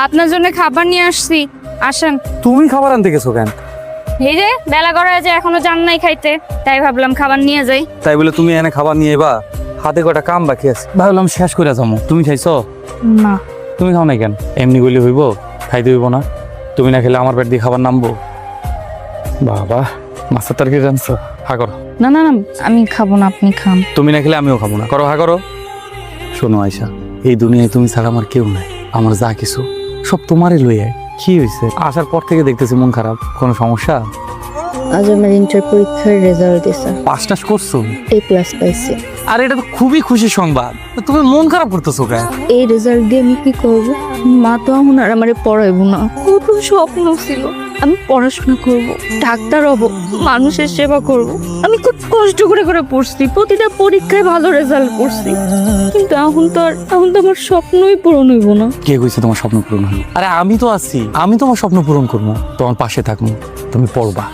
আপনার জন্য খাবার নিয়ে আসছি, আসেন। তুমি খাবার আনতে গেছো কেন? এই যে বেলা গড়ায় যে এখনো যান নাই খাইতে, তাই ভাবলাম খাবার নিয়ে যাই। তাই বলে তুমি এনে খাবার নিয়ে এবা? হাতে কটা কাম বাকি আছে, ভাবলাম শেষ করে যাবো। তুমি খাইছো? না। তুমি খাও নাই কেন? এমনি গলি হইব? খাইতে হইব না? তুমি না খেলে আমার পেট দিয়ে খাবার নামবো? বাবা, মাছের তরকারি জানছো? হা করো। না না না, আমি খাবো না, আপনি খান। তুমি না খেলে আমিও খাবো না। করো, হা করো। শোনো আয়শা, এই দুনিয়ায় তুমি ছাড়া আমার কেউ নাই। আমার যা কিছু সব তোমারই লইয়া। কি হয়েছে? আসার পর থেকে দেখতেছি মন খারাপ। কোনো সমস্যা? আজ আমার ইন্টার পরীক্ষার রেজাল্ট দিছে, পাস টাস করছো? A+ পাইছি। আর এটা তো খুবই খুশির সংবাদ। তুমি মন খারাপ করতেছো কেন? এই রেজাল্ট দিয়ে আমি কি করব? মা তো এখন আর আমারে পড়াইবো না। কত স্বপ্ন ছিল, আমি পড়াশোনা করব, ডাক্তার হব, মানুষের সেবা করব। আমি খুব কষ্ট করে করে পড়ছি, প্রতিটা পরীক্ষায় ভালো রেজাল্ট করছি, কিন্তু এখন তো আমার স্বপ্নই পূরণ হইব না। কে কইছে তোমার স্বপ্ন পূরণ হবে? আরে আমি তো আছি, আমি তোমার স্বপ্ন পূরণ করবো, তোমার পাশে থাকবো। তুমি পড়বা,